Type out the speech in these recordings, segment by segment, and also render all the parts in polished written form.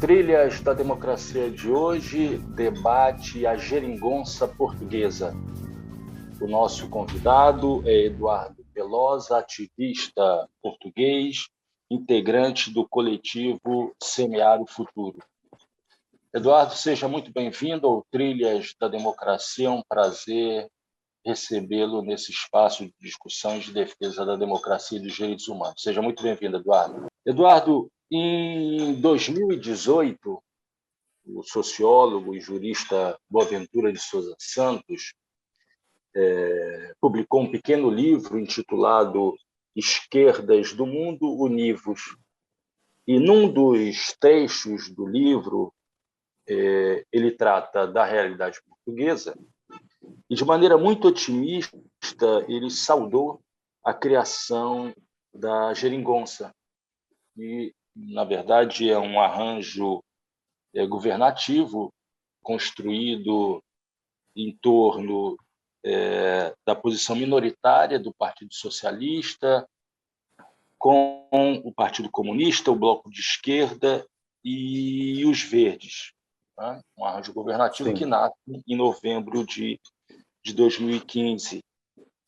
Trilhas da Democracia de hoje debate a geringonça portuguesa. O nosso convidado é Eduardo Pelosa, ativista português, integrante do coletivo Semear o Futuro. Eduardo, seja muito bem-vindo ao Trilhas da Democracia. É um prazer recebê-lo nesse espaço de discussão e de defesa da democracia e dos direitos humanos. Seja muito bem-vindo, Eduardo. Eduardo, em 2018, o sociólogo e jurista Boaventura de Souza Santos publicou um pequeno livro intitulado Esquerdas do Mundo Univos. E num dos trechos do livro, ele trata da realidade portuguesa e, de maneira muito otimista, ele saudou a criação da geringonça, que, na verdade, é um arranjo governativo construído em torno da posição minoritária do Partido Socialista, com o Partido Comunista, o Bloco de Esquerda e os Verdes. Né? Um arranjo governativo que nasce em novembro de 2015.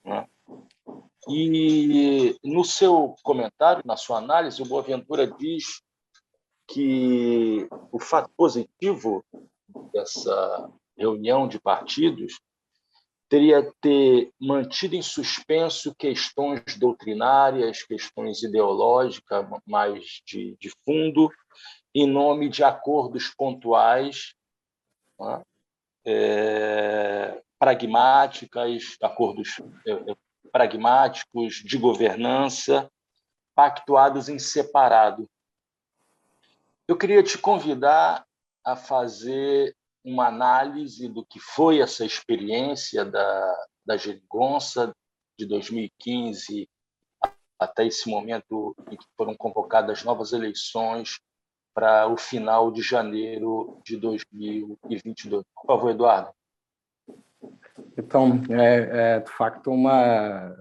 Né? E no seu comentário, na sua análise, o Boaventura diz que o fato positivo dessa reunião de partidos teria ter mantido em suspenso questões doutrinárias, questões ideológicas, mais de fundo, em nome de acordos pontuais, né? Acordos pragmáticos de governança, pactuados em separado. Eu queria te convidar a fazer uma análise do que foi essa experiência da geringonça de 2015 até esse momento em que foram convocadas novas eleições para o final de janeiro de 2022. Por favor, Eduardo. Então, é de facto uma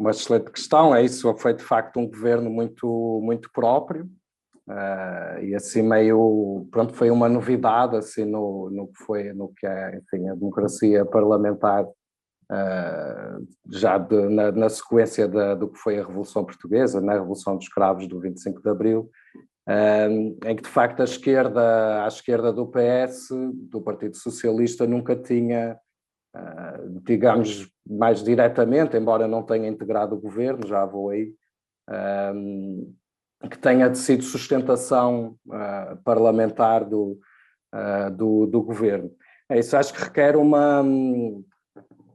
excelente questão. Isso foi de facto um governo muito próprio. E assim meio, pronto, foi uma novidade assim no que é, enfim, a democracia parlamentar, já na sequência do que foi a Revolução Portuguesa, na Revolução dos Cravos do 25 de Abril, em que de facto à esquerda do PS, do Partido Socialista, nunca tinha, digamos, mais diretamente, embora não tenha integrado o governo, já vou aí, que tenha sido sustentação parlamentar do governo. Isso acho que requer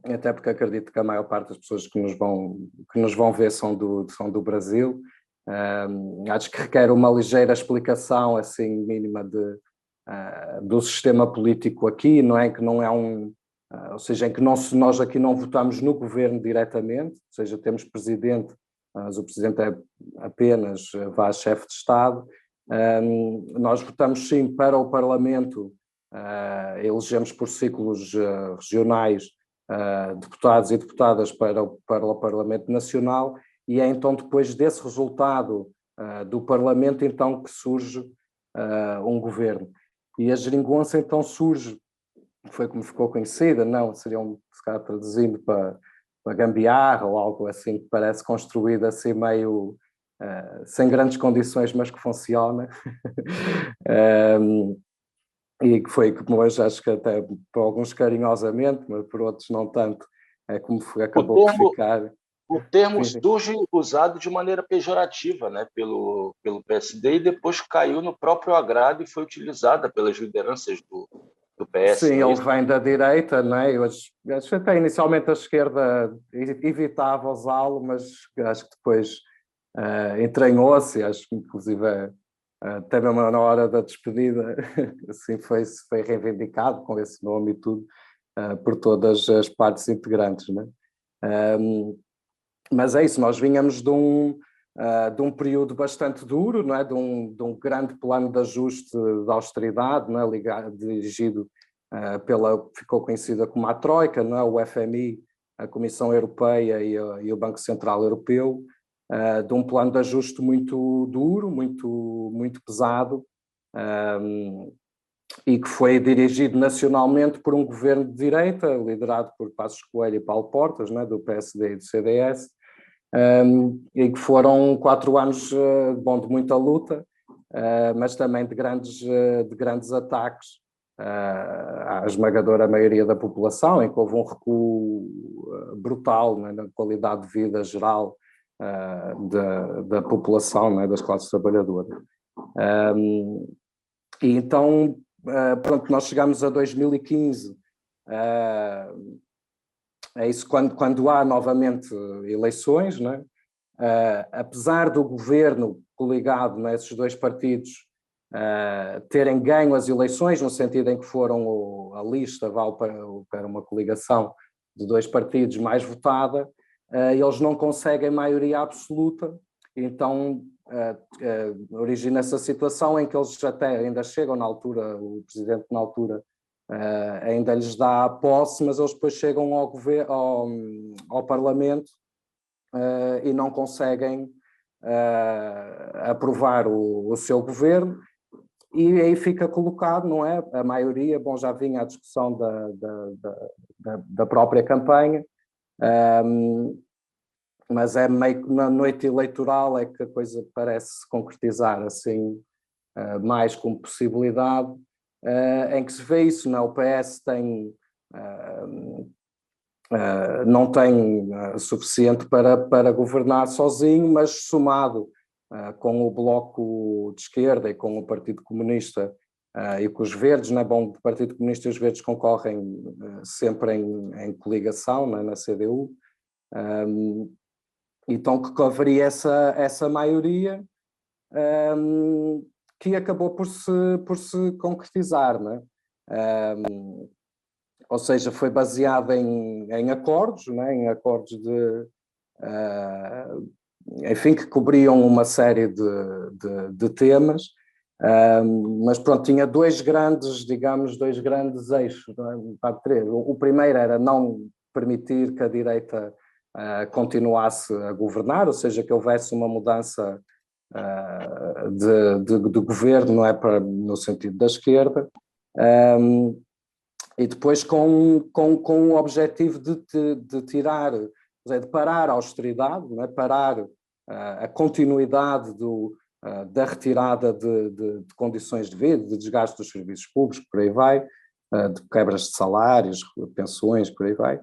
até porque acredito que a maior parte das pessoas que nos vão ver são do Brasil, acho que requer uma ligeira explicação assim mínima do sistema político aqui, não é? Que não é ou seja, em que nós aqui não votamos no governo diretamente, ou seja, temos presidente, mas o presidente é apenas chefe de Estado. Nós votamos sim para o Parlamento, elegemos por ciclos regionais deputados e deputadas para o Parlamento Nacional, e é então depois desse resultado do Parlamento então que surge um governo. E a geringonça então surge, foi como ficou conhecida, não, seria se calhar traduzindo para gambiarra ou algo assim que parece construído assim meio sem grandes condições, mas que funciona. E que foi, como hoje acho que até por alguns carinhosamente, mas por outros não tanto, é como acabou por ficar. O termo surge usado de maneira pejorativa, né, pelo PSD, e depois caiu no próprio agrado e foi utilizada pelas lideranças do PS. Sim, ele vem da direita, não é? Eu acho que até inicialmente a esquerda evitava usá-lo, mas acho que depois entranhou-se, acho que inclusive até mesmo na hora da despedida assim foi reivindicado com esse nome e tudo, por todas as partes integrantes, não é? Mas é isso, nós vinhamos de um período bastante duro, não é? de um grande plano de ajuste de austeridade, não é? Dirigido ficou conhecida como a Troika, não é? O FMI, a Comissão Europeia e o Banco Central Europeu, de um plano de ajuste muito duro, muito pesado, e que foi dirigido nacionalmente por um governo de direita, liderado por Passos Coelho e Paulo Portas, né, do PSD e do CDS, e que foram 4 anos de muita luta, mas também de grandes ataques à esmagadora maioria da população, em que houve um recuo brutal, né, na qualidade de vida geral da população, né, das classes trabalhadoras. E então, pronto, nós chegamos a 2015, é isso quando há novamente eleições, né? Apesar do governo coligado, né, esses 2 partidos terem ganho as eleições, no sentido em que foram a lista vale para uma coligação de 2 partidos mais votada, eles não conseguem maioria absoluta, então origina essa situação em que eles até ainda chegam na altura, o presidente na altura ainda lhes dá a posse, mas eles depois chegam ao Parlamento e não conseguem aprovar o seu governo, e aí fica colocado, não é? A maioria, bom, já vinha a discussão da própria campanha, mas é meio que na noite eleitoral é que a coisa parece se concretizar assim, mais como possibilidade, em que se vê isso, não? O PS não tem suficiente para governar sozinho, mas somado com o Bloco de Esquerda e com o Partido Comunista e com os Verdes, não é bom, o Partido Comunista e os Verdes concorrem sempre em coligação, não é, na CDU, então que haveria essa maioria que acabou por se concretizar, não é? Ou seja, foi baseada em acordos, né, em acordos enfim, que cobriam uma série de temas, mas pronto, tinha 2 grandes eixos, é? O primeiro era não permitir que a direita continuasse a governar, ou seja, que houvesse uma mudança de governo, não é, no sentido da esquerda, e depois com o objetivo de tirar, de parar a austeridade, não é? Parar a continuidade da retirada de condições de vida, de desgaste dos serviços públicos, por aí vai, de quebras de salários, pensões, por aí vai,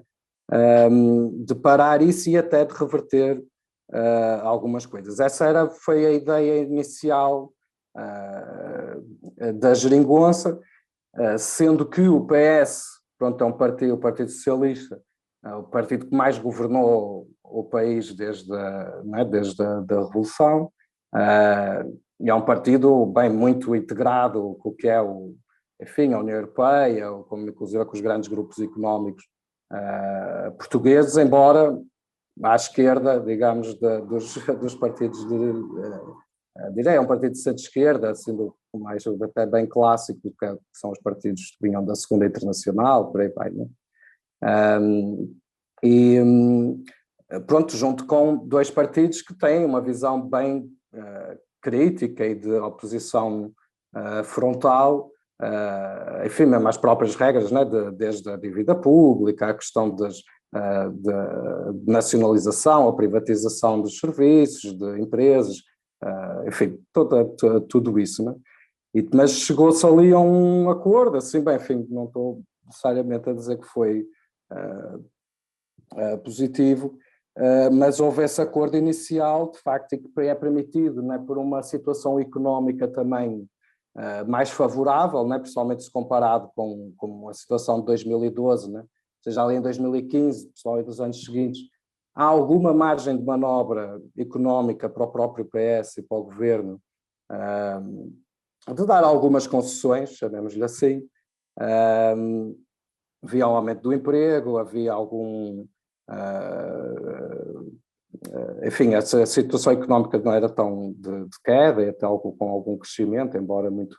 de parar isso e até de reverter algumas coisas. Essa foi a ideia inicial da geringonça, sendo que o PS, pronto, é o Partido Socialista, o partido que mais governou o país desde a Revolução, e é um partido bem muito integrado com o que é enfim, a União Europeia, inclusive com os grandes grupos económicos portugueses, embora à esquerda, digamos, dos partidos direi, é um partido de centro-esquerda, sendo mais até bem clássico, que são os partidos que vinham da Segunda Internacional, por aí vai, né? Pronto, junto com 2 partidos que têm uma visão bem crítica e de oposição frontal, enfim, mesmo às próprias regras, né, desde a dívida pública, a questão de nacionalização, a privatização dos serviços, de empresas, enfim, tudo isso, né? Mas chegou-se ali a um acordo, assim, bem, enfim, não estou necessariamente a dizer que foi positivo, mas houve esse acordo inicial, de facto, e que é permitido, né, por uma situação económica também mais favorável, né, principalmente se comparado com a situação de 2012, né? Ou seja, ali em 2015, principalmente nos anos seguintes, há alguma margem de manobra económica para o próprio PS e para o governo de dar algumas concessões, chamemos-lhe assim. Havia um aumento do emprego, havia enfim, essa situação económica não era tão de queda, e até com algum crescimento, embora muito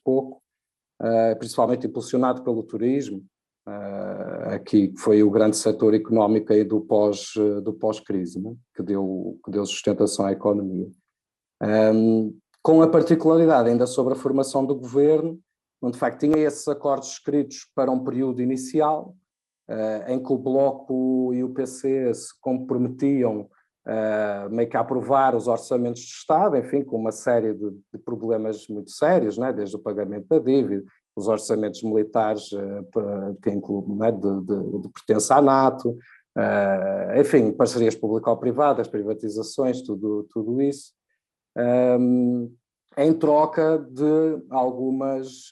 pouco, principalmente impulsionado pelo turismo, aqui foi o grande setor económico aí do pós-crise, né? que deu sustentação à economia. Com a particularidade ainda sobre a formação do governo, onde de facto tinha esses acordos escritos para um período inicial, em que o Bloco e o PC se comprometiam meio que a aprovar os orçamentos de Estado, enfim, com uma série de problemas muito sérios, né? Desde o pagamento da dívida, os orçamentos militares que incluem, né? de pertença à NATO, enfim, parcerias público-privadas, privatizações, tudo isso, em troca de algumas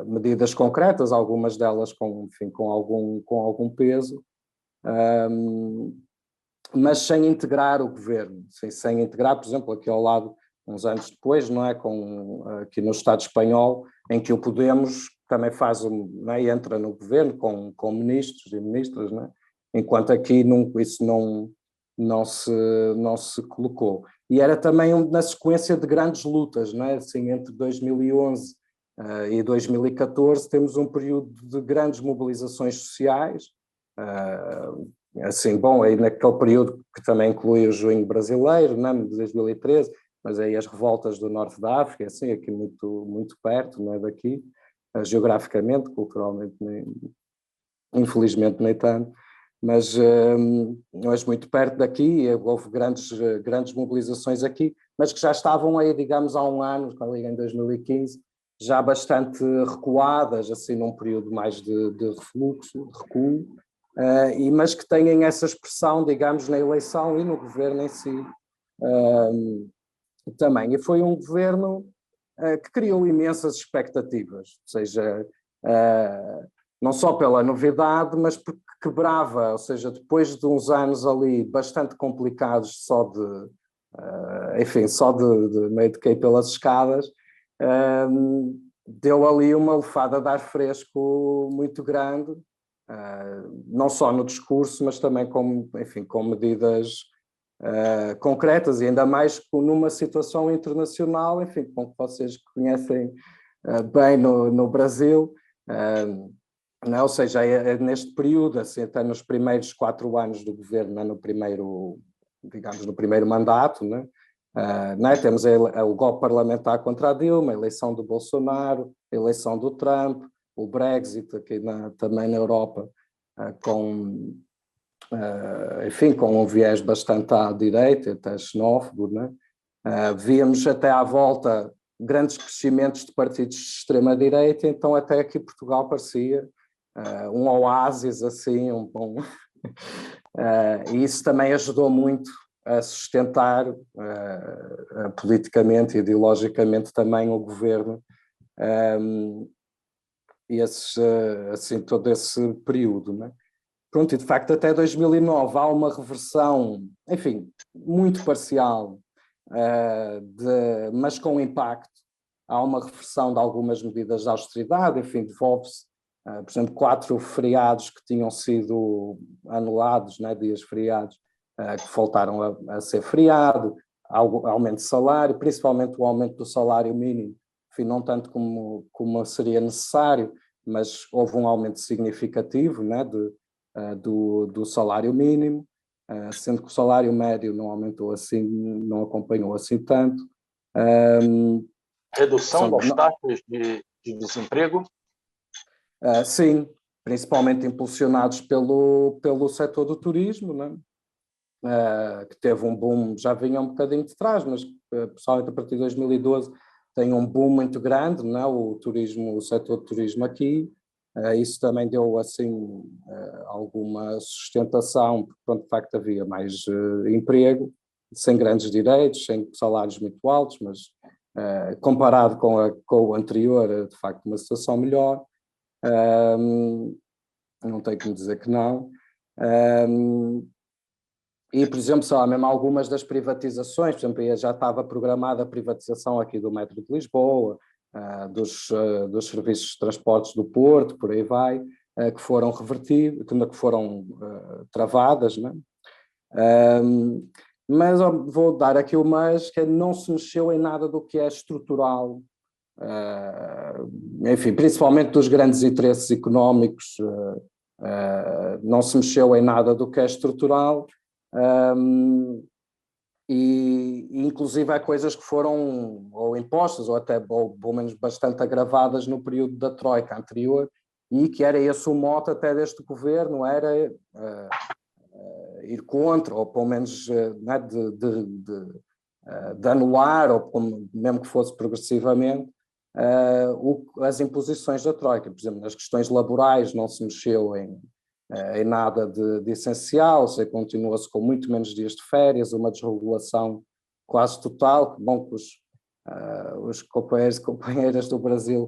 medidas concretas, algumas delas com algum peso, mas sem integrar o governo, sem integrar, por exemplo, aqui ao lado, uns anos depois, não é, aqui no Estado espanhol, em que o Podemos também não é, entra no governo com ministros e ministras, não é? Enquanto aqui isso não se colocou. E era também na sequência de grandes lutas, não é? Assim, entre 2011 e 2014 temos um período de grandes mobilizações sociais, assim, bom, aí naquele período que também inclui o Junho Brasileiro, né, de 2013, mas aí as revoltas do norte da África, assim, aqui muito perto, não é, daqui, geograficamente, culturalmente, infelizmente nem tanto, mas muito perto daqui, houve grandes mobilizações aqui, mas que já estavam aí, digamos, há um ano, em 2015, já bastante recuadas, assim, num período mais de refluxo, de recuo, mas que têm essa expressão, digamos, na eleição e no governo em si também. E foi um governo que criou imensas expectativas, ou seja, não só pela novidade, mas porque quebrava, ou seja, depois de uns anos ali bastante complicados só de meio de cair pelas escadas, deu ali uma lefada de ar fresco muito grande, não só no discurso, mas também com medidas concretas, e ainda mais numa situação internacional, enfim, como vocês conhecem bem no Brasil, não, ou seja, neste período, assim, até nos primeiros 4 anos do governo, no primeiro mandato, né? Temos o golpe parlamentar contra a Dilma, a eleição do Bolsonaro, a eleição do Trump, o Brexit aqui também na Europa, com um viés bastante à direita, até xenófobo, né? Víamos até à volta grandes crescimentos de partidos de extrema-direita, então até aqui Portugal parecia um oásis, assim, e isso também ajudou muito a sustentar politicamente e ideologicamente também o governo, todo esse período, né? Pronto, e de facto até 2009 há uma reversão, enfim, muito parcial, mas com impacto. Há uma reversão de algumas medidas de austeridade, enfim, devolve-se, por exemplo, 4 feriados que tinham sido anulados, né, dias feriados, que voltaram a ser feriado, aumento de salário, principalmente o aumento do salário mínimo, enfim, não tanto como seria necessário, mas houve um aumento significativo, né, do salário mínimo, sendo que o salário médio não aumentou assim, não acompanhou assim tanto. Redução das taxas de desemprego? Sim, principalmente impulsionados pelo setor do turismo, né? Que teve um boom, já vinha um bocadinho de trás, mas pessoalmente a partir de 2012 tem um boom muito grande, né? O setor do turismo aqui. Isso também deu assim alguma sustentação, porque pronto, de facto havia mais emprego, sem grandes direitos, sem salários muito altos, mas comparado com o anterior, de facto uma situação melhor, não tenho como dizer que não. E, por exemplo, sei lá, mesmo algumas das privatizações, por exemplo, já estava programada a privatização aqui do metro de Lisboa, dos serviços de transportes do Porto, por aí vai, que foram revertidas, que foram travadas, né? Mas vou dar aqui o mas, que não se mexeu em nada do que é estrutural enfim, principalmente dos grandes interesses económicos, não se mexeu em nada do que é estrutural, e inclusive há coisas que foram ou impostas ou até, ou pelo menos bastante agravadas no período da Troika anterior, e que era esse o mote até deste governo, era ir contra, ou pelo menos né, de anular, ou mesmo que fosse progressivamente, as imposições da Troika. Por exemplo, nas questões laborais não se mexeu em nada de essencial, ou continua-se com muito menos dias de férias, uma desregulação quase total. Que bom que os companheiros e companheiras do Brasil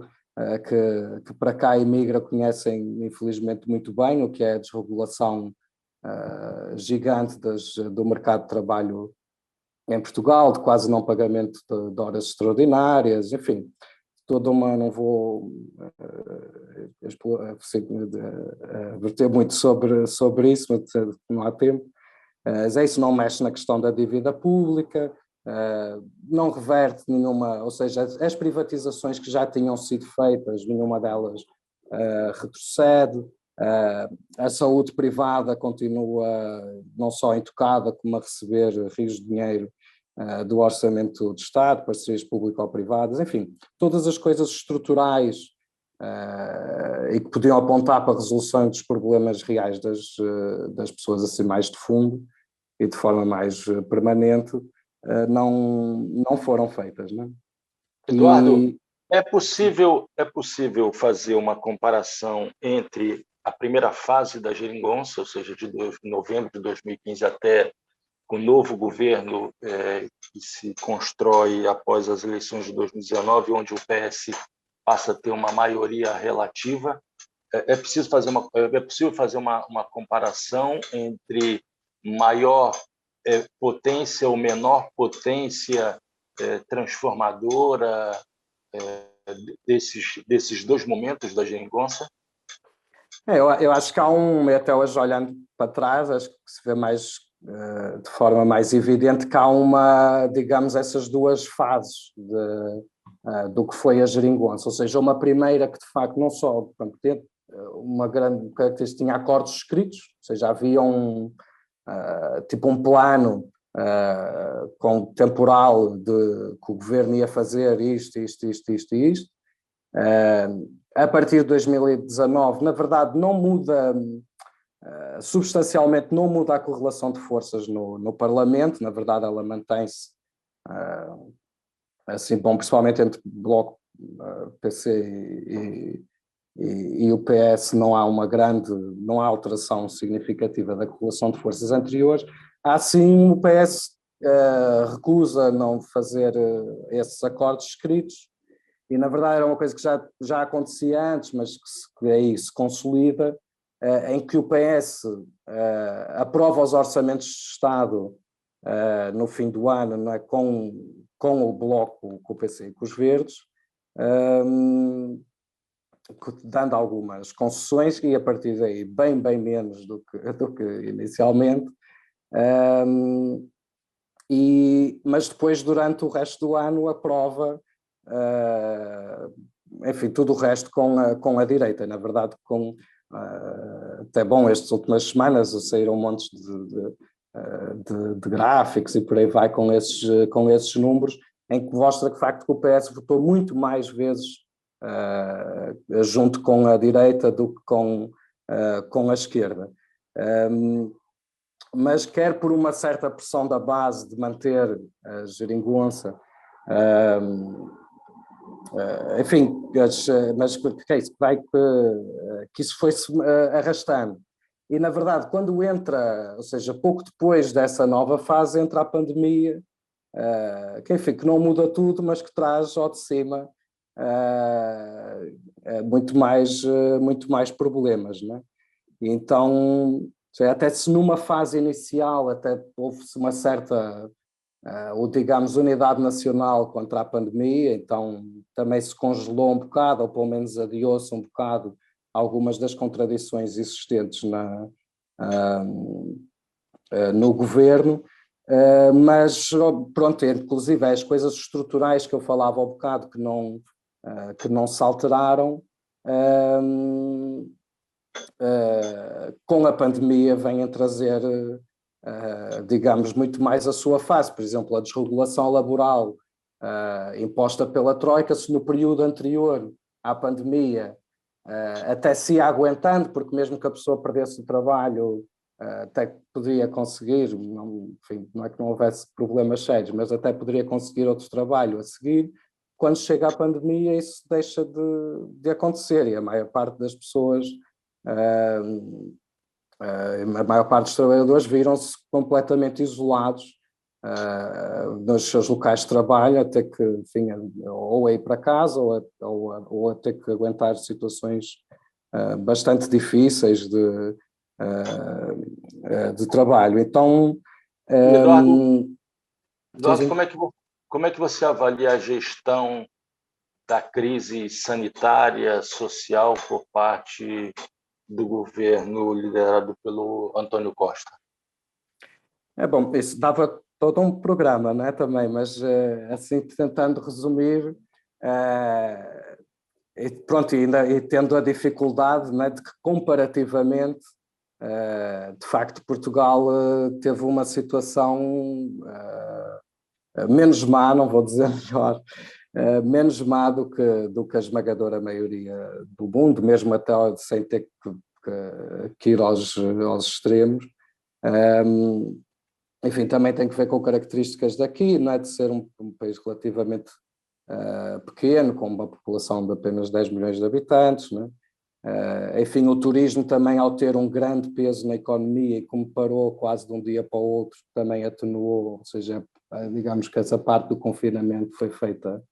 que para cá emigram conhecem, infelizmente, muito bem o que é a desregulação gigante do mercado de trabalho em Portugal, de quase não pagamento de horas extraordinárias, enfim, toda uma, não vou verter muito sobre isso, mas não há tempo. Mas isso não mexe na questão da dívida pública, não reverte nenhuma, ou seja, as privatizações que já tinham sido feitas, nenhuma delas retrocede. A saúde privada continua não só intocada, como a receber rios de dinheiro do orçamento do Estado, parcerias público-privadas, enfim, todas as coisas estruturais e que podiam apontar para a resolução dos problemas reais das pessoas assim mais de fundo e de forma mais permanente, não foram feitas, não é? Eduardo, é possível fazer uma comparação entre a primeira fase da geringonça, ou seja, de novembro de 2015 até o novo governo que se constrói após as eleições de 2019, onde o PS passa a ter uma maioria relativa. É possível fazer uma comparação entre maior potência ou menor potência transformadora desses dois momentos da geringonça? Eu acho que há até hoje olhando para trás, acho que se vê mais de forma mais evidente que há digamos, essas duas fases do que foi a geringonça, ou seja, uma primeira que de facto não só, portanto, teve uma grande característica, tinha acordos escritos, ou seja, havia tipo um plano com temporal que o governo ia fazer isto. A partir de 2019, na verdade, não muda substancialmente, não muda a correlação de forças no Parlamento, na verdade ela mantém-se assim, bom, principalmente entre Bloco, PC e o PS não há alteração significativa da correlação de forças anteriores. Assim, o PS recusa não fazer esses acordos escritos, e na verdade era uma coisa que já acontecia antes, mas que aí se consolida, em que o PS aprova os orçamentos de Estado no fim do ano, não é, com o Bloco, com o PC e com os Verdes, dando algumas concessões, e a partir daí bem menos do que inicialmente, mas depois durante o resto do ano aprova enfim, tudo o resto com a direita. Na verdade, até bom, estas últimas semanas saíram montes de gráficos e por aí vai com esses números, em que mostra que de facto o PS votou muito mais vezes junto com a direita do que com a esquerda. Mas quer por uma certa pressão da base de manter a geringonça, enfim, mas que isso foi-se arrastando. E, na verdade, quando entra, ou seja, pouco depois dessa nova fase, entra a pandemia, enfim, que não muda tudo, mas que traz ao de cima muito mais problemas, não é? E então, até se numa fase inicial até houve-se uma certa, ou digamos, unidade nacional contra a pandemia, então também se congelou um bocado, ou pelo menos adiou-se um bocado algumas das contradições existentes no governo, mas pronto, inclusive as coisas estruturais que eu falava há bocado, que não que não se alteraram, com a pandemia vêm trazer, digamos, muito mais a sua face. Por exemplo, a desregulação laboral imposta pela Troika, se no período anterior à pandemia até se ia aguentando, porque mesmo que a pessoa perdesse o trabalho, até poderia conseguir, não, enfim, não é que não houvesse problemas sérios, mas até poderia conseguir outro trabalho a seguir. Quando chega a pandemia, isso deixa de acontecer, e a maior parte das pessoas, a maior parte dos trabalhadores viram-se completamente isolados nos seus locais de trabalho, até que, enfim, ou a ir para casa, ou a ter que aguentar situações bastante difíceis de trabalho. Então, Eduardo, sim. como é que você avalia a gestão da crise sanitária, social por parte do governo liderado pelo Antônio Costa? Bom, isso dava todo um programa, né, também, mas assim, tentando resumir, e pronto, e tendo a dificuldade, né, de que comparativamente, de facto, Portugal teve uma situação menos má, não vou dizer melhor, menos má do que a esmagadora maioria do mundo, mesmo até sem ter que ir aos extremos. Enfim, também tem que ver com características daqui, não é, de ser um país relativamente pequeno, com uma população de apenas 10 milhões de habitantes, não é? Enfim, o turismo também, ao ter um grande peso na economia e como parou quase de um dia para o outro, também atenuou, ou seja, digamos que essa parte do confinamento foi feita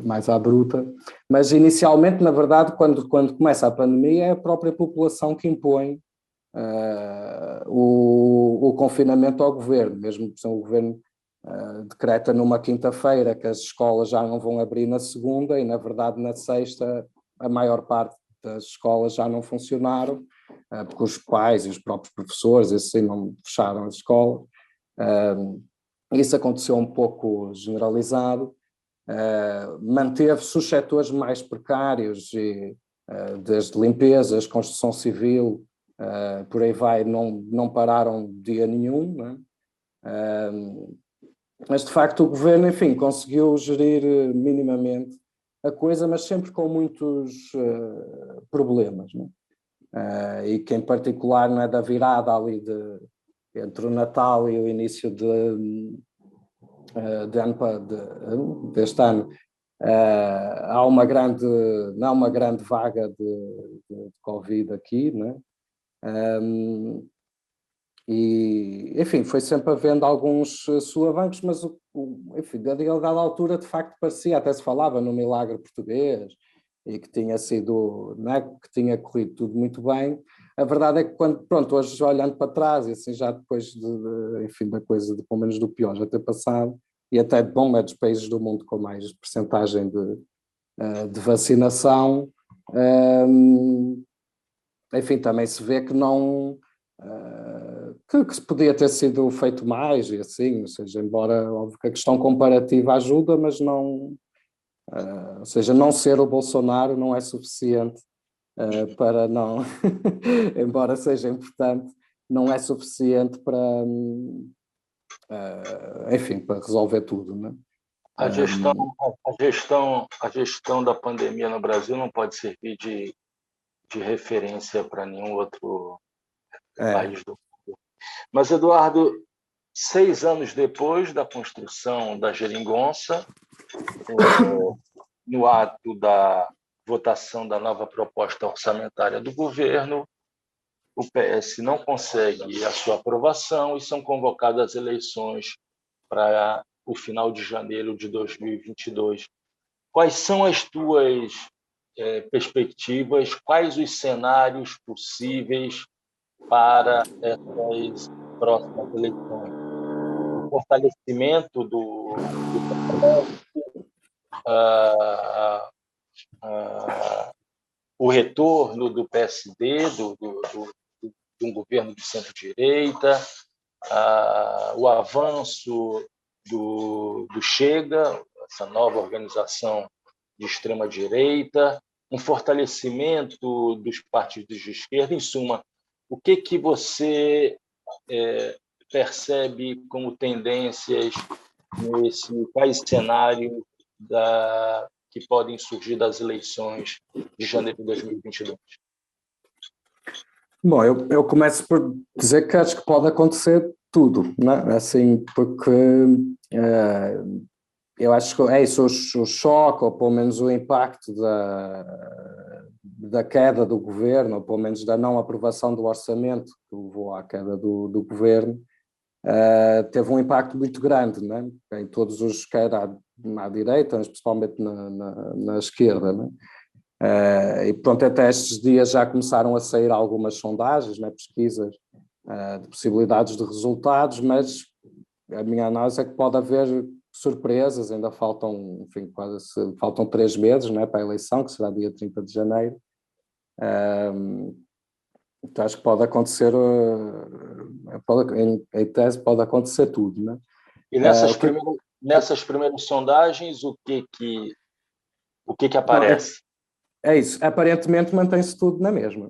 mais à bruta. Mas inicialmente, na verdade, quando começa a pandemia, é a própria população que impõe o confinamento ao governo, mesmo se o governo decreta numa quinta-feira que as escolas já não vão abrir na segunda e, na verdade, na sexta a maior parte das escolas já não funcionaram, porque os pais e os próprios professores assim não fecharam as escolas. Isso aconteceu um pouco generalizado. Manteve-se os setores mais precários, desde limpezas, construção civil, por aí vai, não pararam dia nenhum, não é? Mas de facto o governo, enfim, conseguiu gerir minimamente a coisa, mas sempre com muitos problemas, não é? E que em particular, não é, da virada ali entre o Natal e o início deste ano, há uma grande vaga de Covid aqui, né? E, enfim, foi sempre havendo alguns solavancos, mas, enfim, a dada altura, de facto, parecia, até se falava no milagre português, e que tinha sido, né, que tinha corrido tudo muito bem. A verdade é que, pronto, hoje olhando para trás, e assim já depois enfim, da coisa, pelo menos do pior já ter passado, e até, bom, é dos países do mundo com mais percentagem de vacinação, enfim, também se vê que não... que se podia ter sido feito mais, e assim, ou seja, embora óbvio que a questão comparativa ajuda, mas não... ou seja, não ser o Bolsonaro não é suficiente para não... embora seja importante, não é suficiente para... enfim, para resolver tudo, não é? A gestão da pandemia no Brasil não pode servir de referência para nenhum outro país do mundo. Mas, Eduardo, 6 anos depois da construção da geringonça, no ato da votação da nova proposta orçamentária do governo, o PS não consegue a sua aprovação e são convocadas eleições para o final de janeiro de 2022. Quais são as tuas perspectivas? Quais os cenários possíveis para essas próximas eleições? O fortalecimento do o retorno do PSD, de um governo de centro-direita, o avanço do Chega, essa nova organização de extrema-direita, um fortalecimento dos partidos de esquerda. Em suma, o que você percebe como tendências nesse quais cenário que podem surgir das eleições de janeiro de 2022? Bom, eu começo por dizer que acho que pode acontecer tudo, não é? Assim, porque eu acho que é isso, o choque, ou pelo menos o impacto da queda do governo, ou pelo menos da não aprovação do orçamento, que levou à queda do governo, teve um impacto muito grande, não é? Em todos os, quer à direita, mas principalmente na esquerda, não é? E pronto, até estes dias já começaram a sair algumas sondagens, né, pesquisas de possibilidades de resultados, mas a minha análise é que pode haver surpresas, ainda faltam, enfim, faltam 3 meses, né, para a eleição, que será dia 30 de janeiro. Então acho que pode acontecer, em tese pode acontecer tudo, né? E nessas primeiras sondagens, o que aparece? É isso, aparentemente mantém-se tudo na mesma.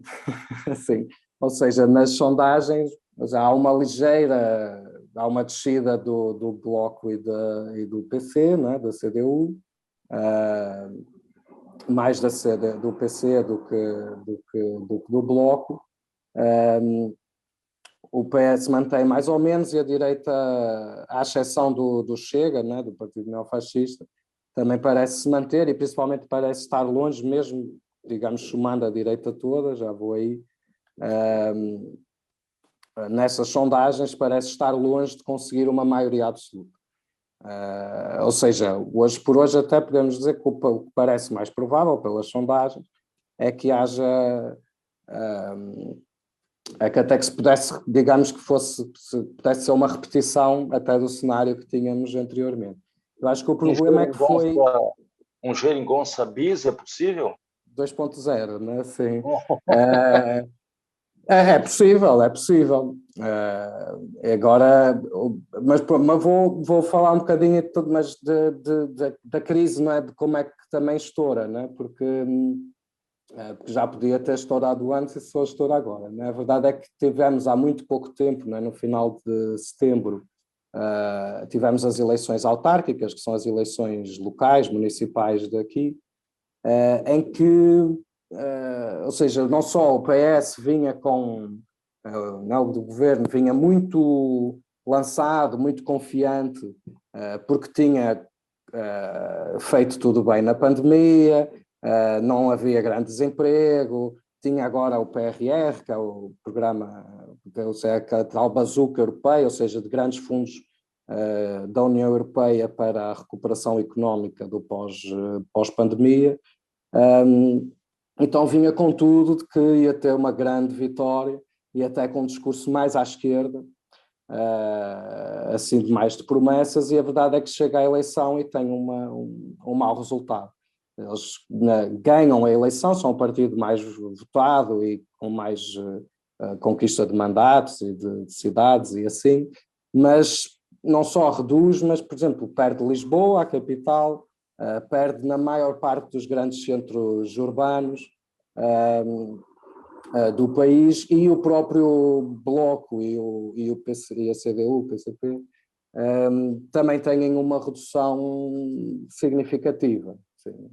Assim, ou seja, nas sondagens há uma descida do Bloco e do PC, né, da CDU, mais do PC do que do Bloco. O PS mantém mais ou menos, e a direita, à exceção do Chega, né, do Partido Neofascista, também parece se manter, e principalmente parece estar longe mesmo, digamos, somando a direita toda, já vou aí, nessas sondagens parece estar longe de conseguir uma maioria absoluta. Ou seja, hoje por hoje até podemos dizer que o que parece mais provável pelas sondagens é que haja, é que até que se pudesse, digamos que pudesse ser uma repetição até do cenário que tínhamos anteriormente. Eu acho que o problema é que foi... Um geringonça bis é possível? 2.0, né? Sim. É possível, é possível. Agora, mas vou falar um bocadinho de tudo, mas da crise, não é? De como é que também estoura, não é? Porque já podia ter estourado antes e só estoura agora, não é? A verdade é que tivemos há muito pouco tempo, não é? No final de setembro, tivemos as eleições autárquicas, que são as eleições locais, municipais daqui, em que, ou seja, não só o PS vinha o do governo vinha muito lançado, muito confiante, porque tinha feito tudo bem na pandemia, não havia grande desemprego, tinha agora o PRR, que é o programa, que é a tal bazuca europeia, ou seja, de grandes fundos da União Europeia para a recuperação económica do pós-pandemia. Então vinha com tudo de que ia ter uma grande vitória e até com um discurso mais à esquerda, assim mais de promessas, e a verdade é que chega à eleição e tem um mau resultado. Eles ganham a eleição, são o partido mais votado e com mais conquista de mandatos e de cidades e assim, mas não só reduz, mas, por exemplo, perde Lisboa, a capital, perde na maior parte dos grandes centros urbanos do país, e o próprio Bloco e o PC, e a CDU, o PCP, também têm uma redução significativa. Sim.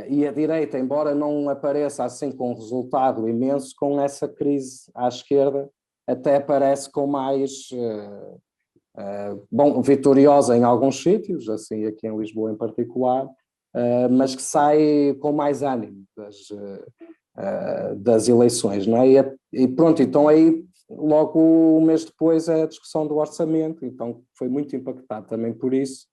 E a direita, embora não apareça assim com um resultado imenso, com essa crise à esquerda, até aparece com mais... vitoriosa em alguns sítios, assim aqui em Lisboa em particular, mas que sai com mais ânimo das eleições, não é? E pronto, então aí logo um mês depois é a discussão do orçamento, então foi muito impactado também por isso,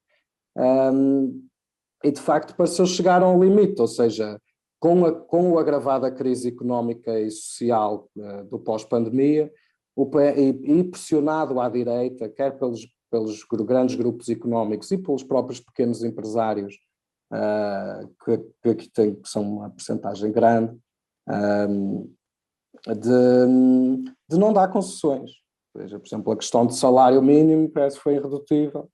e de facto pareceu chegar a um limite, ou seja, com o agravado da crise económica e social do pós-pandemia, e pressionado à direita, quer pelos grandes grupos económicos e pelos próprios pequenos empresários, que aqui que são uma percentagem grande, de não dar concessões. Ou seja, por exemplo, a questão do salário mínimo parece que foi irredutível,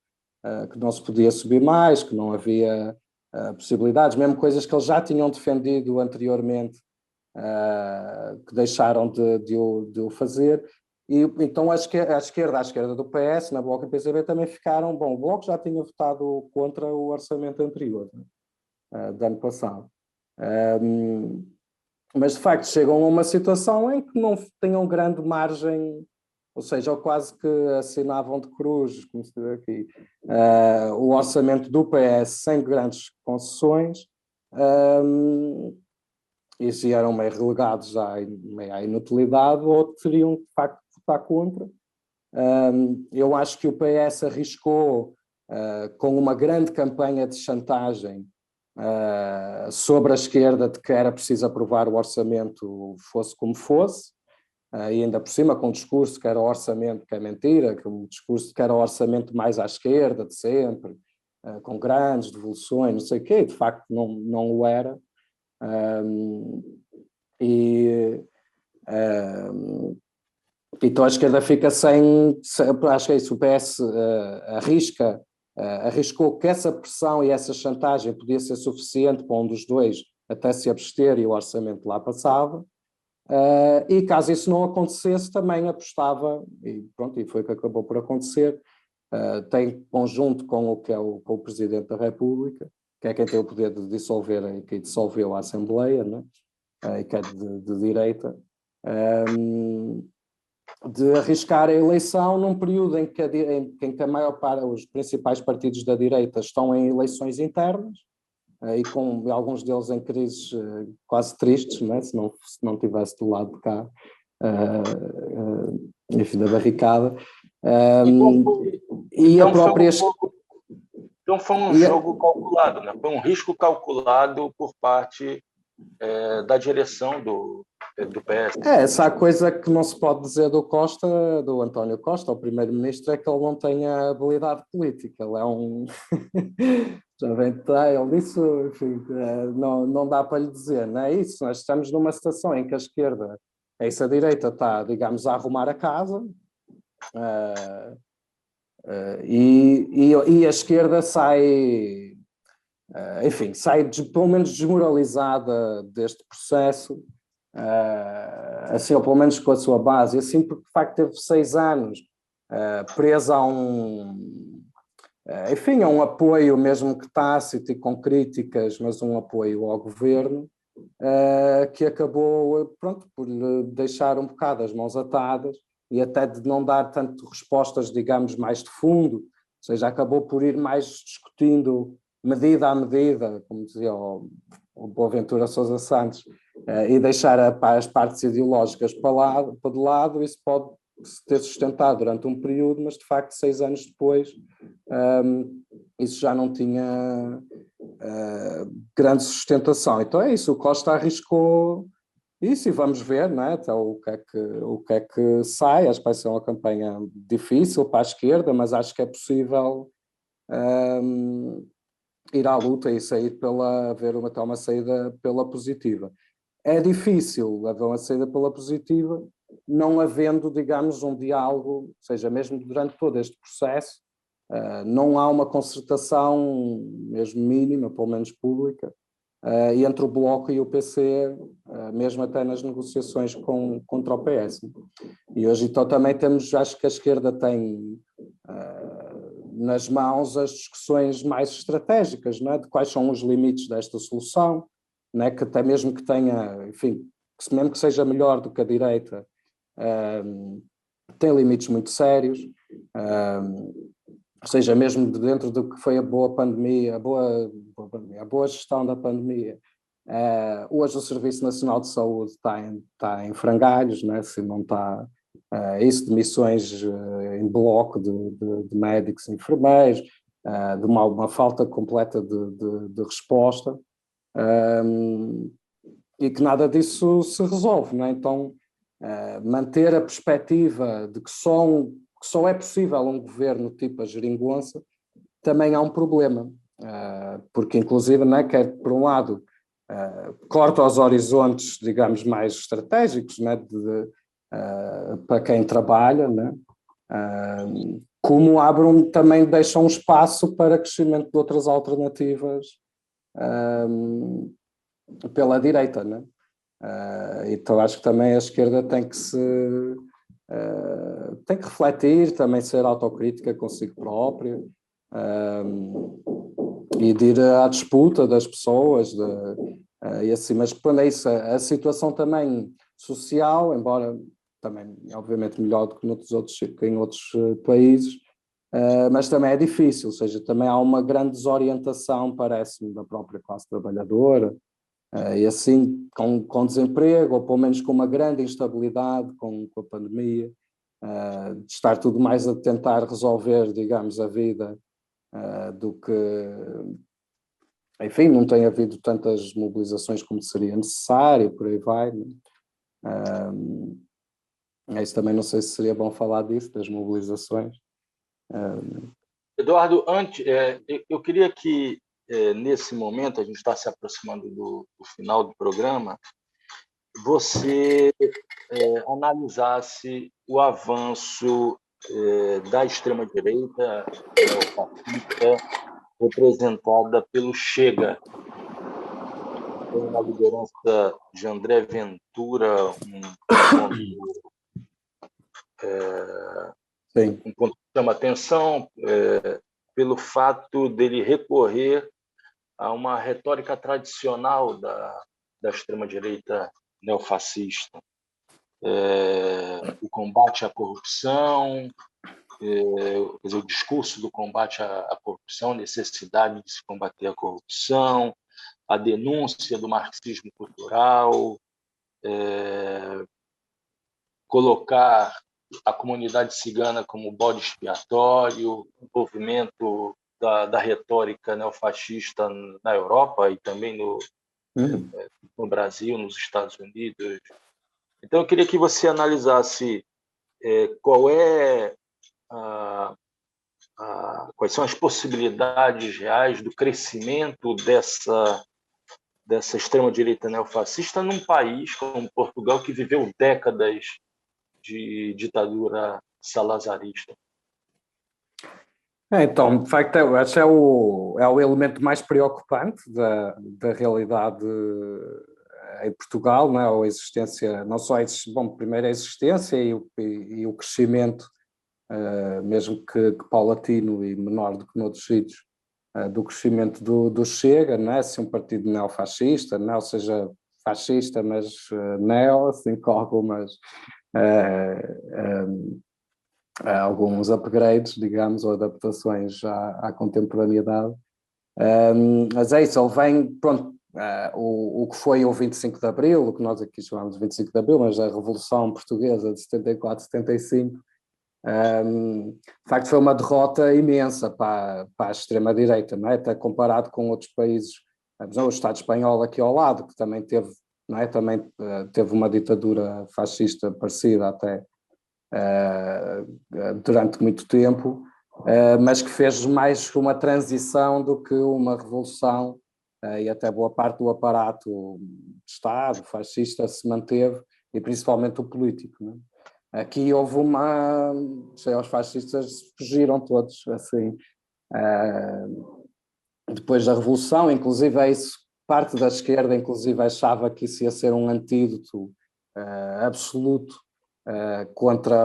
que não se podia subir mais, que não havia possibilidades, mesmo coisas que eles já tinham defendido anteriormente, que deixaram de o fazer. E então à esquerda do PS, na Bloco e PCB, também ficaram, bom, o Bloco já tinha votado contra o orçamento anterior, do ano passado. Mas de facto chegam a uma situação em que não tenham grande margem, ou seja, quase que assinavam de cruz, como se diz aqui, o orçamento do PS sem grandes concessões, e se eram meio relegados à inutilidade, ou teriam de facto de votar contra. Eu acho que o PS arriscou com uma grande campanha de chantagem sobre a esquerda, de que era preciso aprovar o orçamento fosse como fosse, e ainda por cima com um discurso que era o orçamento, que é mentira, que um discurso que era o orçamento mais à esquerda de sempre, com grandes devoluções, não sei o quê, de facto não o era. Então a esquerda fica sem, acho que é isso, o PS arriscou que essa pressão e essa chantagem podia ser suficiente para um dos dois até se abster e o orçamento lá passava, e caso isso não acontecesse também apostava, e pronto, e foi o que acabou por acontecer, tem conjunto com o Presidente da República, que é quem tem o poder de dissolver e que dissolveu a Assembleia, né? E que é de direita, de arriscar a eleição num período em que a maior parte, os principais partidos da direita estão em eleições internas, e com alguns deles em crises quase tristes, né? Se não tivesse do lado de cá, enfim, da barricada. E a própria... Então foi um jogo calculado, né? Foi um risco calculado por parte da direção do PS. Essa coisa que não se pode dizer do António Costa, o primeiro-ministro, é que ele não tem a habilidade política. Ele é um... Já vem ele isso, enfim, não dá para lhe dizer, não é isso? Nós estamos numa situação em que a esquerda, essa direita está, digamos, a arrumar a casa, e a esquerda sai, enfim, sai pelo menos desmoralizada deste processo, assim, ou pelo menos com a sua base, assim, porque de facto teve 6 anos presa a enfim, a um apoio, mesmo que tácito e com críticas, mas um apoio ao governo, que acabou, pronto, por lhe deixar um bocado as mãos atadas e até de não dar tanto respostas, digamos, mais de fundo, ou seja, acabou por ir mais discutindo medida a medida, como dizia o Boaventura Sousa Santos, e deixar as partes ideológicas para de lado. Isso pode se ter sustentado durante um período, mas de facto 6 anos depois isso já não tinha grande sustentação. Então é isso, o Costa arriscou isso e vamos ver, não é? Então, o que é que sai. Acho que vai ser uma campanha difícil para a esquerda, mas acho que é possível ir à luta e haver uma saída pela positiva. É difícil haver uma saída pela positiva, não havendo, digamos, um diálogo, ou seja, mesmo durante todo este processo, não há uma concertação, mesmo mínima, pelo menos pública, entre o Bloco e o PC, mesmo até nas negociações contra o PS. E hoje então também acho que a esquerda tem nas mãos as discussões mais estratégicas, não é? De quais são os limites desta solução, não é? Que até mesmo que tenha, enfim, mesmo que seja melhor do que a direita, tem limites muito sérios, ou seja, mesmo dentro do que foi a boa pandemia, a boa gestão da pandemia. Hoje o Serviço Nacional de Saúde está em frangalhos, né? Se não está, isso de missões em bloco de médicos e enfermeiros, de uma falta completa de resposta, e que nada disso se resolve, né? Então, manter a perspectiva de que só é possível um governo tipo a geringonça, também há um problema, porque inclusive, né, quer por um lado corta os horizontes, digamos, mais estratégicos, né, para quem trabalha, né, como também deixa um espaço para crescimento de outras alternativas pela direita, né? Então acho que também a esquerda tem que tem que refletir, também ser autocrítica consigo própria, e de ir à disputa das pessoas, e assim, mas quando é isso, a situação também social, embora também obviamente melhor do que em outros países, mas também é difícil, ou seja, também há uma grande desorientação, parece-me, da própria classe trabalhadora, e assim, com desemprego, ou pelo menos com uma grande instabilidade com a pandemia, de estar tudo mais a tentar resolver, digamos, a vida, do que... Enfim, não tem havido tantas mobilizações como seria necessário, por aí vai. Isso também não sei se seria bom falar disso, das mobilizações. Eduardo, antes, eu queria que, nesse momento, a gente está se aproximando do final do programa, você analisasse o avanço da extrema-direita neofascista, representada pelo Chega, na liderança de André Ventura, um ponto que chama atenção pelo fato dele recorrer a uma retórica tradicional da extrema-direita neofascista. O combate à corrupção, o discurso do combate à corrupção, necessidade de se combater a corrupção, a denúncia do marxismo cultural, colocar a comunidade cigana como bode expiatório, o envolvimento da retórica neofascista na Europa e também no Brasil, nos Estados Unidos. Então, eu queria que você analisasse quais são as possibilidades reais do crescimento dessa extrema-direita neofascista num país como Portugal, que viveu décadas de ditadura salazarista. Então, de facto, esse é o elemento mais preocupante da realidade em Portugal, não é? A existência, não só primeiro a existência e o crescimento, mesmo que paulatino e menor do que noutros sítios, do crescimento do Chega, não é? Assim, um partido neofascista, não, ou seja, fascista, mas neo, assim, com alguns upgrades, digamos, ou adaptações à contemporaneidade. Mas é isso, ele vem, pronto, o que foi o 25 de Abril, o que nós aqui chamamos de 25 de Abril, mas a Revolução Portuguesa de 74, 75, de facto foi uma derrota imensa para a extrema-direita, não é? Até comparado com outros países, o Estado espanhol aqui ao lado, que também teve, não é? Também teve uma ditadura fascista parecida até durante muito tempo, mas que fez mais uma transição do que uma revolução, e até boa parte do aparato de Estado fascista se manteve, e principalmente o político, não é? Aqui houve os fascistas fugiram todos, assim, depois da Revolução, inclusive é isso, parte da esquerda inclusive achava que isso ia ser um antídoto absoluto contra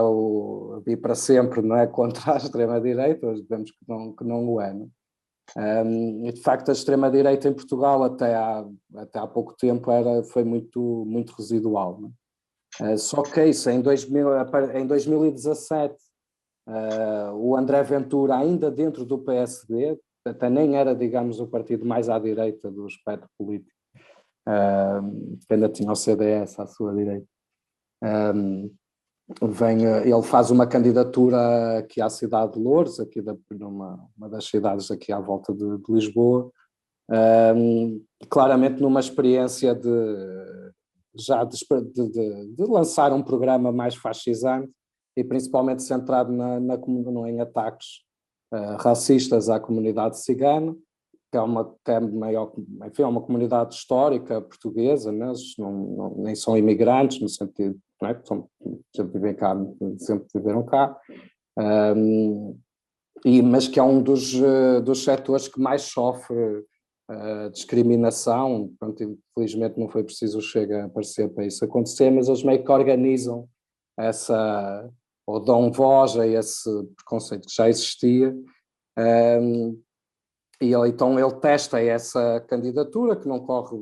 e para sempre, não é? Contra a extrema-direita, hoje vemos que não o é, não é? E de facto a extrema-direita em Portugal até há pouco tempo foi muito, muito residual, não é? Só que isso, em 2017, o André Ventura, ainda dentro do PSD, até nem era, digamos, o partido mais à direita do espectro político, que ainda tinha o CDS à sua direita, ele faz uma candidatura aqui à cidade de Loures, aqui numa das cidades aqui à volta de Lisboa, claramente numa experiência de lançar um programa mais fascisante e principalmente centrado em ataques racistas à comunidade cigana, que é uma comunidade histórica portuguesa, né? Nem são imigrantes, no sentido, não é? Sempre viveram cá, mas que é um dos setores que mais sofre discriminação. Pronto, infelizmente não foi preciso o Chega aparecer para isso acontecer, mas eles meio que organizam ou dão voz a esse preconceito que já existia. E então ele testa essa candidatura, que não corre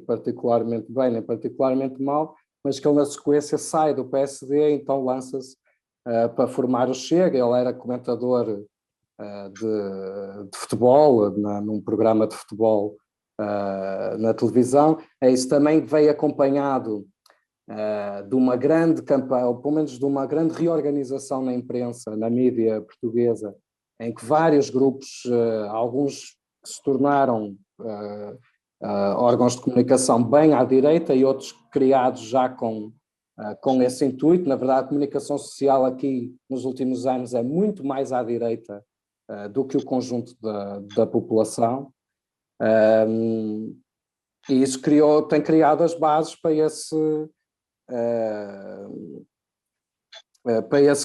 particularmente bem nem particularmente mal, mas que ele na sequência sai do PSD, então lança-se para formar o Chega. Ele era comentador de futebol, num programa de futebol na televisão. Isso também veio acompanhado de uma grande campanha, ou pelo menos de uma grande reorganização na imprensa, na mídia portuguesa, em que vários grupos, alguns que se tornaram órgãos de comunicação bem à direita e outros criados já com esse intuito. Na verdade, a comunicação social aqui nos últimos anos é muito mais à direita do que o conjunto da população. E isso tem criado as bases para esse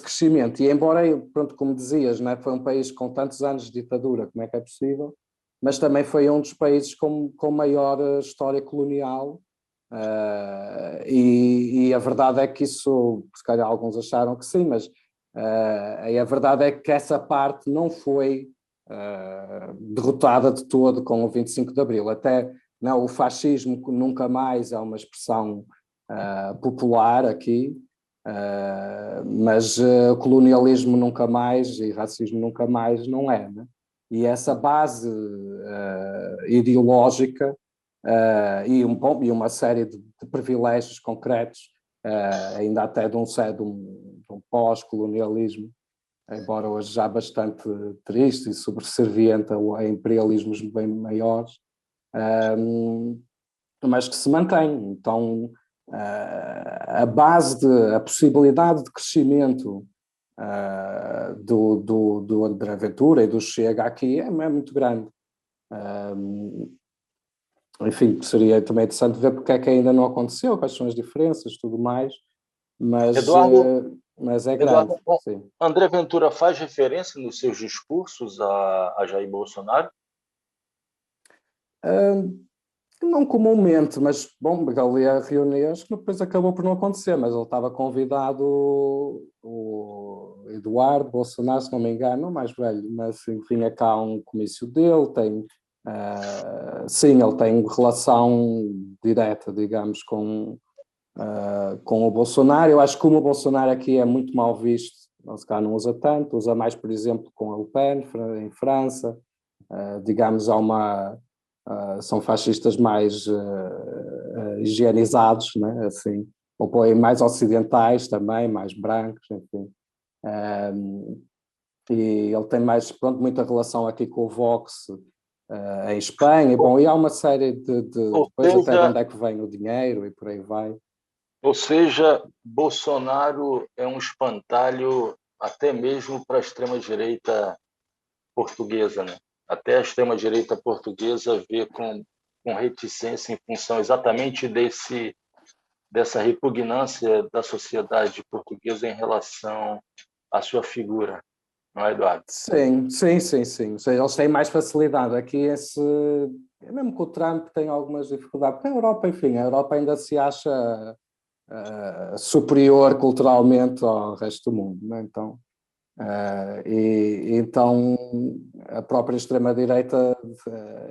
crescimento. E embora, pronto, como dizias, né, foi um país com tantos anos de ditadura, como é que é possível, mas também foi um dos países com maior história colonial, e a verdade é que isso, se calhar alguns acharam que sim, mas a verdade é que essa parte não foi derrotada de todo com o 25 de Abril. Até não, o fascismo nunca mais é uma expressão popular aqui, mas colonialismo nunca mais e racismo nunca mais não é, né? E essa base ideológica e uma série de privilégios concretos, ainda até de um pós-colonialismo, embora hoje já bastante triste e subserviente a imperialismos bem maiores, mas que se mantém. Então, a possibilidade de crescimento do André Ventura e do Chega aqui é muito grande. Enfim, seria também interessante ver porque é que ainda não aconteceu, quais são as diferenças, tudo mais, mas é grande. Eduardo, Sim. André Ventura faz referência nos seus discursos a Jair Bolsonaro? Não comumente, mas, bom, ele ia a reuniões que depois acabou por não acontecer, mas ele estava convidado, o Eduardo Bolsonaro, se não me engano, o mais velho, mas enfim, é cá um comício dele, sim, ele tem relação direta, digamos, com o Bolsonaro. Eu acho que como o Bolsonaro aqui é muito mal visto, se calhar não usa tanto, usa mais, por exemplo, com a Le Pen, em França, digamos, são fascistas mais higienizados, né? Assim, ou mais ocidentais também, mais brancos, enfim. E ele tem mais, pronto, muita relação aqui com o Vox em Espanha, e há uma série depois até de onde é que vem o dinheiro e por aí vai. Ou seja, Bolsonaro é um espantalho até mesmo para a extrema-direita portuguesa, né? Até a extrema-direita portuguesa vê com reticência em função exatamente dessa repugnância da sociedade portuguesa em relação à sua figura, não é, Eduardo? Sim. Ou seja, eles têm mais facilidade. Aqui mesmo que o Trump tem algumas dificuldades, porque a Europa, enfim, a Europa ainda se acha superior culturalmente ao resto do mundo, né? Então, então a própria extrema-direita,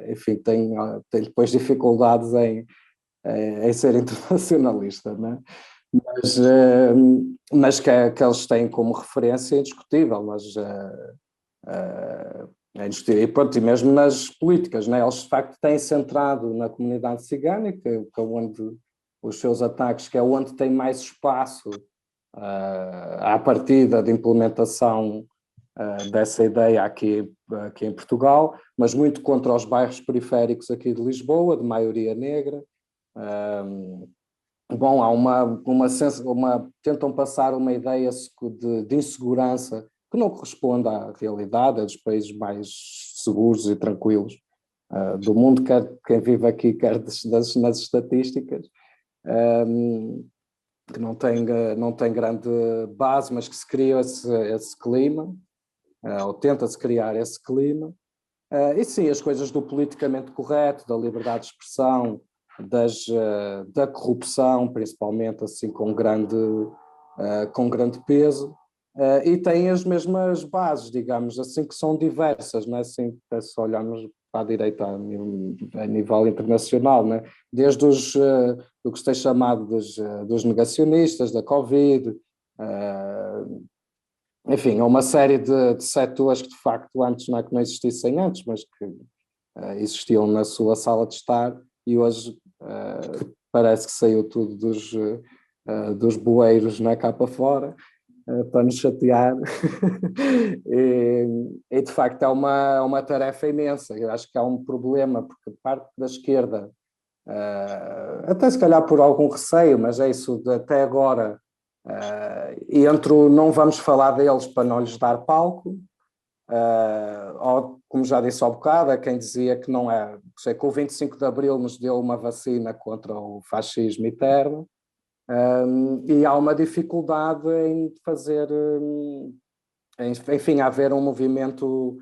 enfim, tem depois dificuldades em ser internacionalista, né? Mas que eles têm como referência é indiscutível, mas é indiscutível. E pronto, e mesmo nas políticas, né? Eles de facto têm centrado na comunidade cigana, que é onde os seus ataques, que é onde tem mais espaço à partida de implementação dessa ideia aqui em Portugal, mas muito contra os bairros periféricos aqui de Lisboa, de maioria negra. Bom, há tentam passar uma ideia de insegurança que não corresponde à realidade, é dos países mais seguros e tranquilos do mundo, quer quem vive aqui, quer nas estatísticas, que não tem grande base, mas que se cria esse clima, ou tenta-se criar esse clima, E sim, as coisas do politicamente correto, da liberdade de expressão, da corrupção, principalmente, assim, com grande peso, e têm as mesmas bases, digamos, assim, que são diversas, não é? Assim, se olharmos para a direita a nível internacional, né? Desde o que se tem chamado dos negacionistas, da Covid, enfim, há uma série de setores que de facto antes não é que não existissem antes, mas que existiam na sua sala de estar e hoje parece que saiu tudo dos bueiros na cá para fora para nos chatear e de facto é uma tarefa imensa. Eu acho que há um problema porque parte da esquerda até se calhar por algum receio, mas é isso de até agora e não vamos falar deles para não lhes dar palco, ou, como já disse há bocado, é quem dizia que não é, sei que o 25 de Abril nos deu uma vacina contra o fascismo eterno, e há uma dificuldade em fazer, enfim, haver um movimento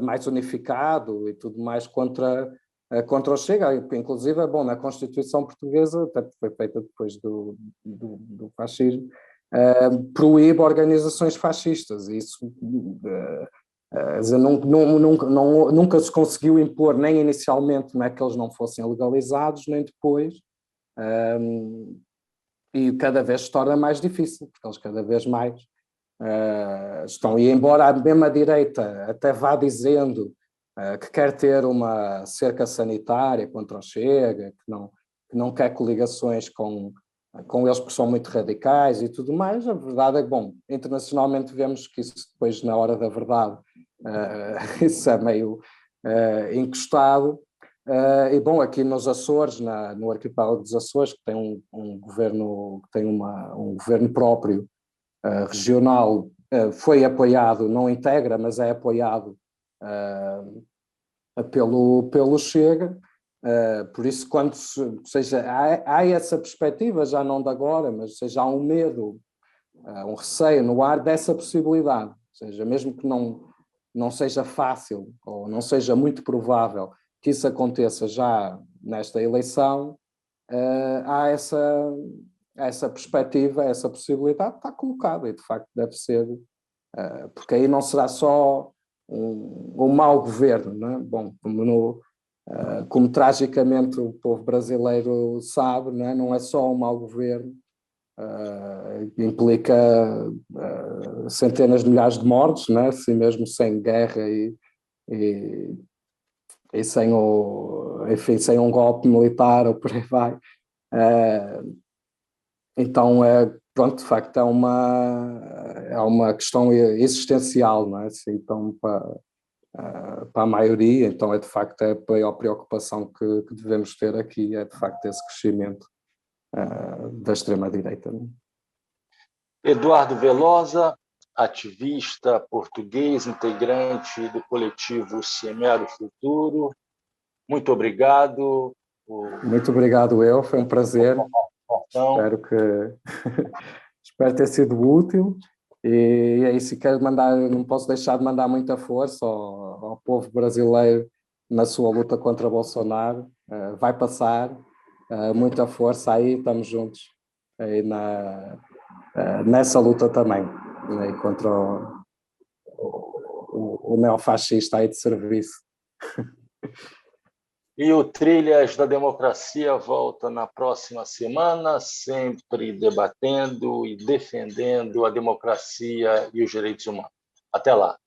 mais unificado e tudo mais contra o Chega, inclusive, bom, na Constituição Portuguesa, até foi feita depois do fascismo, proíbe organizações fascistas, e isso nunca se conseguiu impor, nem inicialmente, não é que eles não fossem legalizados, nem depois, e cada vez se torna mais difícil, porque eles cada vez mais estão, e embora a mesma direita até vá dizendo que quer ter uma cerca sanitária contra o Chega, que não quer coligações com eles porque são muito radicais e tudo mais, a verdade é que, bom, internacionalmente vemos que isso depois, na hora da verdade, isso é meio encostado. E, bom, aqui nos Açores, no arquipélago dos Açores, que tem um governo, que tem um governo próprio, regional, foi apoiado, não integra, mas é apoiado pelo Chega, por isso seja, há essa perspectiva, já não de agora, mas seja, há um medo, um receio no ar dessa possibilidade, ou seja, mesmo que não seja fácil ou não seja muito provável que isso aconteça já nesta eleição, há essa perspectiva, essa possibilidade está colocada e de facto deve ser, porque aí não será só um mau governo, não é? Bom, como tragicamente o povo brasileiro sabe, não é só um mau governo, implica centenas de milhares de mortes, não é? Assim mesmo sem guerra e sem enfim, sem um golpe militar ou por aí vai. Então, pronto, de facto, é uma questão existencial, não é? Assim, então, para a maioria, então é de facto a maior preocupação que devemos ter aqui, é de facto esse crescimento da extrema-direita. Eduardo Velosa, ativista português, integrante do coletivo Semear o Futuro, muito obrigado. Muito obrigado foi um prazer, espero ter sido útil. E é isso, quero não posso deixar de mandar muita força ao povo brasileiro na sua luta contra Bolsonaro. Vai passar, muita força aí, estamos juntos aí nessa luta também, né, contra o neofascista aí de serviço. E o Trilhas da Democracia volta na próxima semana, sempre debatendo e defendendo a democracia e os direitos humanos. Até lá.